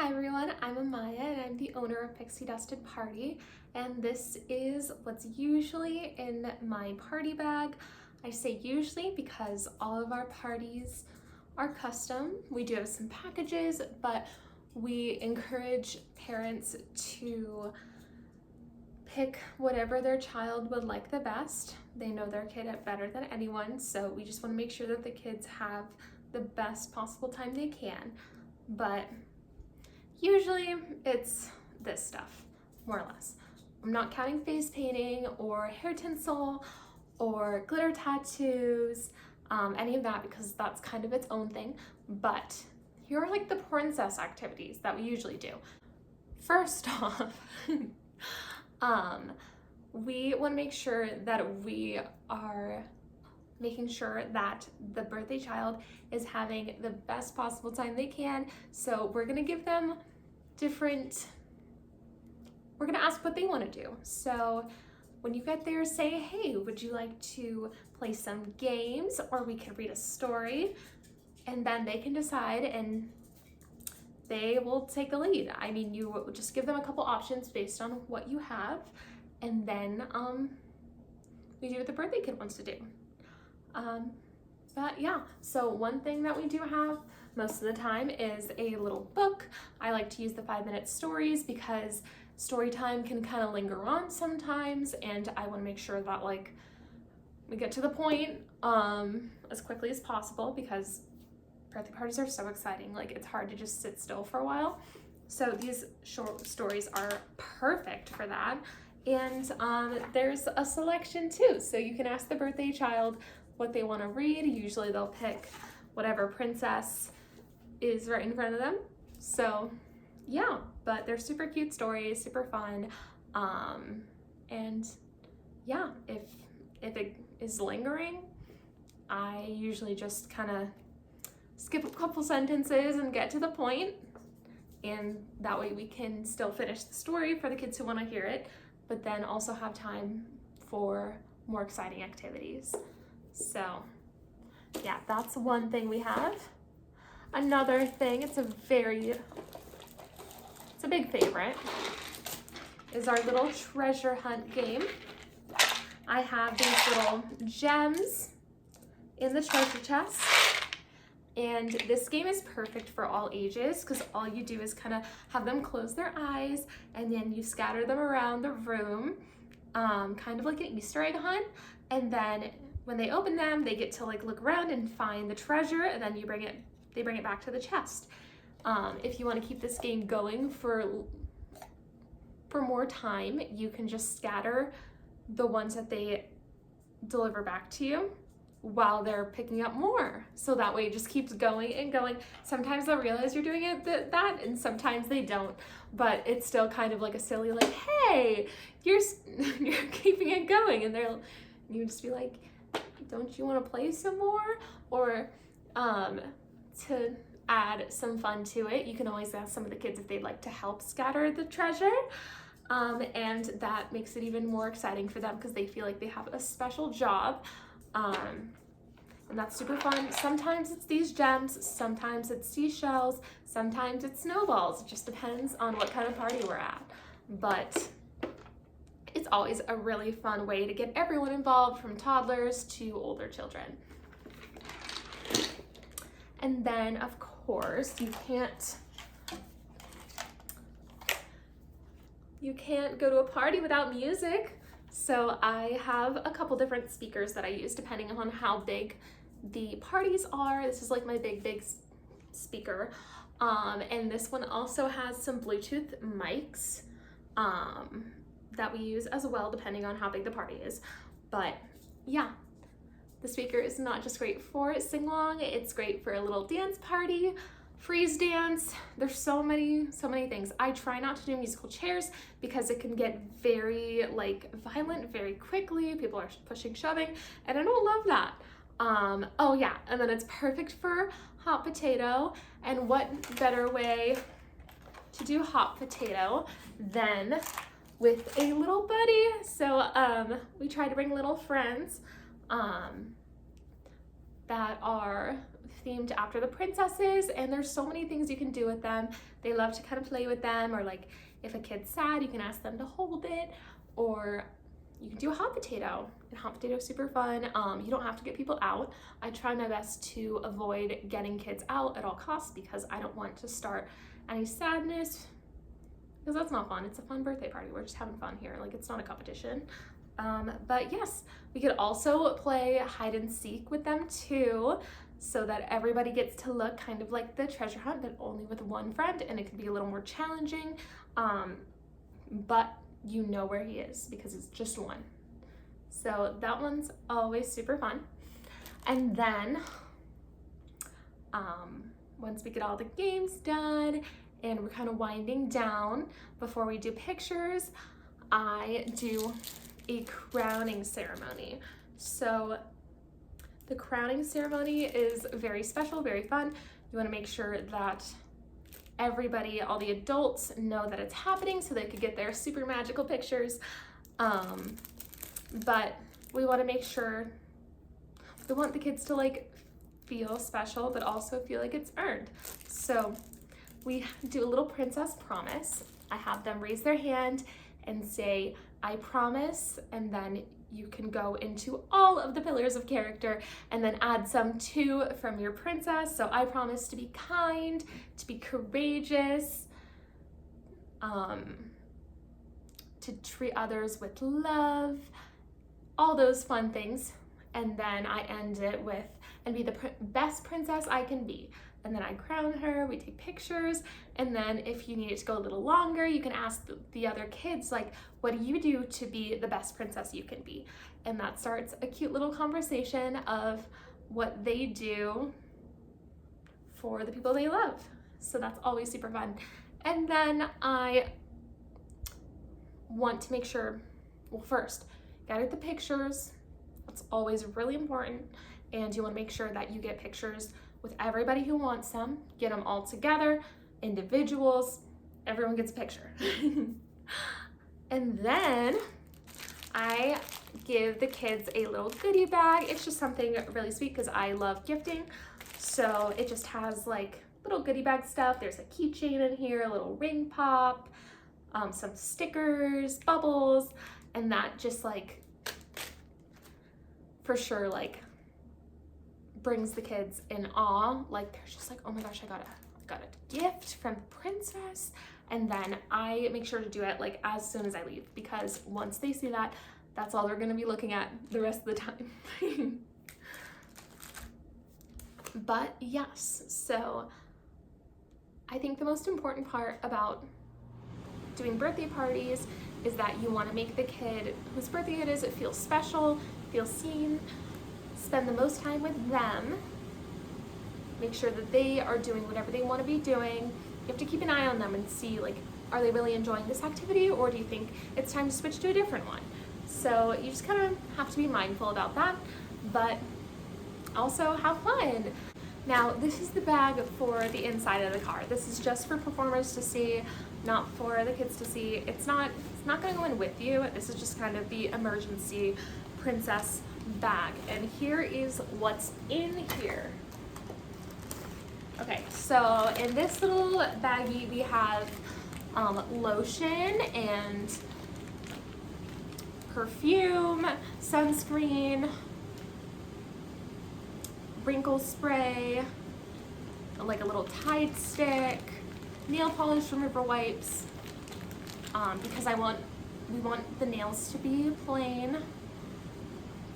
Hi everyone, I'm Amaya and I'm the owner of Pixie Dusted Party, and this is what's usually in my party bag. I say usually because all of our parties are custom. We do have some packages, but we encourage parents to pick whatever their child would like the best. They know their kid better than anyone, so we just want to make sure that the kids have the best possible time they can. But usually it's this stuff, more or less. I'm not counting face painting or hair tinsel or glitter tattoos, any of that, because that's kind of its own thing. But here are like the princess activities that we usually do. First off, we want to make sure that we are making sure that the birthday child is having the best possible time they can. So we're gonna give them we're gonna ask what they want to do. So when you get there, say, hey, would you like to play some games, or we could read a story, and then they can decide and they will take the lead. I mean, you just give them a couple options based on what you have, and then we do what the birthday kid wants to do. But yeah, so one thing that we do have most of the time is a little book. I like to use the 5-minute stories because story time can kind of linger on sometimes, and I want to make sure that like we get to the point as quickly as possible, because birthday parties are so exciting. Like, it's hard to just sit still for a while. So these short stories are perfect for that. And there's a selection too. So you can ask the birthday child what they want to read. Usually they'll pick whatever princess is right in front of them. So yeah, but they're super cute stories, super fun. And yeah, if it is lingering, I usually just kind of skip a couple sentences and get to the point, and that way we can still finish the story for the kids who want to hear it, but then also have time for more exciting activities. So yeah, that's one thing we have. Another thing, it's a big favorite, is our little treasure hunt game. I have these little gems in the treasure chest, and this game is perfect for all ages because all you do is kind of have them close their eyes, and then you scatter them around the room, kind of like an Easter egg hunt, and then when they open them, they get to like look around and find the treasure, and then they bring it back to the chest. If you want to keep this game going for more time, you can just scatter the ones that they deliver back to you while they're picking up more. So that way it just keeps going and going. Sometimes they'll realize you're doing it that, and sometimes they don't. But it's still kind of like a silly, like, hey, you're keeping it going. And you just be like, don't you want to play some more? Or to add some fun to it, you can always ask some of the kids if they'd like to help scatter the treasure. And that makes it even more exciting for them because they feel like they have a special job. And that's super fun. Sometimes it's these gems, sometimes it's seashells, sometimes it's snowballs. It just depends on what kind of party we're at. But it's always a really fun way to get everyone involved, from toddlers to older children. And then, of course, you can't go to a party without music. So I have a couple different speakers that I use depending on how big the parties are. This is like my big speaker. And this one also has some Bluetooth mics that we use as well, depending on how big the party is. But yeah, the speaker is not just great for sing-along, it's great for a little dance party, freeze dance. There's so many things. I try not to do musical chairs because it can get very like violent very quickly. People are pushing, shoving, and I don't love that. Oh yeah, and then it's perfect for hot potato. And what better way to do hot potato than with a little buddy? So we try to bring little friends that are themed after the princesses, and there's so many things you can do with them. They love to kind of play with them, or like if a kid's sad, you can ask them to hold it, or you can do a hot potato. And hot potato is super fun. You don't have to get people out. I try my best to avoid getting kids out at all costs because I don't want to start any sadness, because that's not fun. It's a fun birthday party. We're just having fun here. Like, it's not a competition. But yes, we could also play hide and seek with them too, so that everybody gets to look kind of like the treasure hunt, but only with one friend, and it could be a little more challenging. But you know where he is because it's just one. So that one's always super fun. And then once we get all the games done and we're kind of winding down, before we do pictures, I do a crowning ceremony. So the crowning ceremony is very special, very fun. You want to make sure that everybody, all the adults, know that it's happening so they could get their super magical pictures. But we want to make sure, we want the kids to like feel special, but also feel like it's earned. So we do a little princess promise. I have them raise their hand and say, I promise, and then you can go into all of the pillars of character and then add some too from your princess. So I promise to be kind, to be courageous, to treat others with love, all those fun things. And then I end it with, and be the best princess I can be. And then I crown her, we take pictures, and then if you need it to go a little longer, you can ask the other kids, like, what do you do to be the best princess you can be? And that starts a cute little conversation of what they do for the people they love. So that's always super fun. And then I want to make sure, well, first, gather the pictures. That's always really important. And you want to make sure that you get pictures with everybody who wants them, get them all together, individuals, everyone gets a picture. And then I give the kids a little goodie bag. It's just something really sweet because I love gifting. So it just has like little goodie bag stuff. There's a keychain in here, a little ring pop, some stickers, bubbles, and that just like, for sure, like brings the kids in awe. Like they're just like, oh my gosh, I got a gift from the princess. And then I make sure to do it like as soon as I leave, because once they see that, that's all they're gonna be looking at the rest of the time. But yes, so I think the most important part about doing birthday parties is that you want to make the kid whose birthday it is feel special, feel seen, spend the most time with them, make sure that they are doing whatever they want to be doing. You have to keep an eye on them and see, like, are they really enjoying this activity, or do you think it's time to switch to a different one? So you just kind of have to be mindful about that, but also have fun. Now, this is the bag for the inside of the car. This is just for performers to see, not for the kids to see. It's not going to go in with you. This is just kind of the emergency princess bag. And here is what's in here. Okay, so in this little baggie we have lotion and perfume, sunscreen, wrinkle spray, like a little Tide stick, nail polish remover wipes, because we want the nails to be plain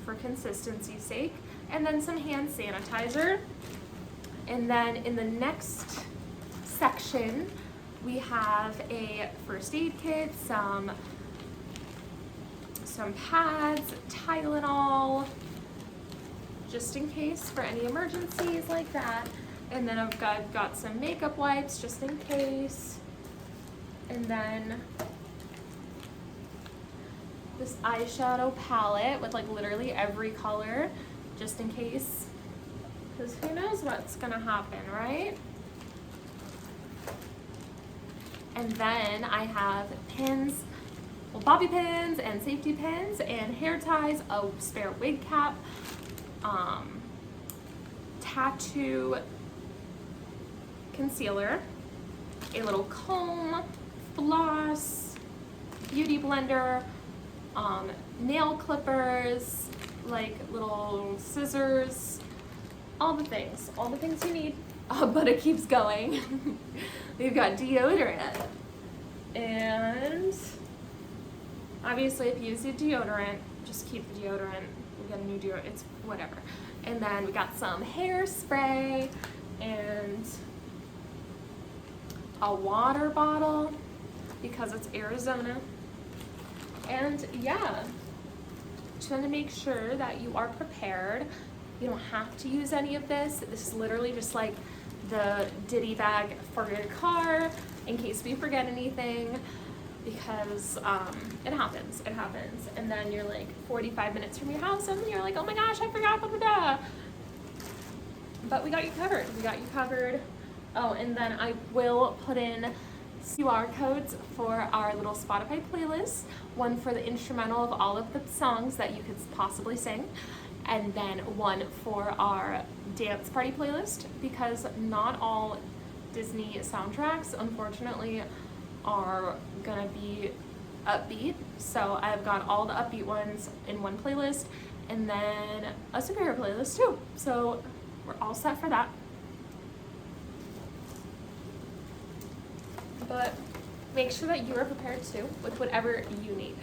for consistency's sake, and then some hand sanitizer. And then in the next section, we have a first aid kit, some pads, Tylenol, just in case for any emergencies like that. And then I've got some makeup wipes just in case. And then this eyeshadow palette with like literally every color, just in case. Because who knows what's gonna happen, right? And then I have pins, well, bobby pins and safety pins and hair ties, a spare wig cap, tattoo concealer, a little comb, floss, beauty blender, nail clippers, like little scissors, all the things you need. But it keeps going. We've got deodorant, and obviously if you use the deodorant, just keep the deodorant. We got a new deodorant, it's whatever. And then we got some hairspray and a water bottle because it's Arizona. And yeah, just want to make sure that you are prepared. You don't have to use any of this. This is literally just like the ditty bag for your car in case we forget anything, because it happens. And then you're like 45 minutes from your house and you're like, oh my gosh, I forgot, blah, blah, blah. But we got you covered. Oh, and then I will put in QR codes for our little Spotify playlist, one for the instrumental of all of the songs that you could possibly sing, and then one for our dance party playlist, because not all Disney soundtracks, unfortunately, are gonna be upbeat. So I've got all the upbeat ones in one playlist, and then a superhero playlist too. So we're all set for that. But make sure that you are prepared too with whatever you need.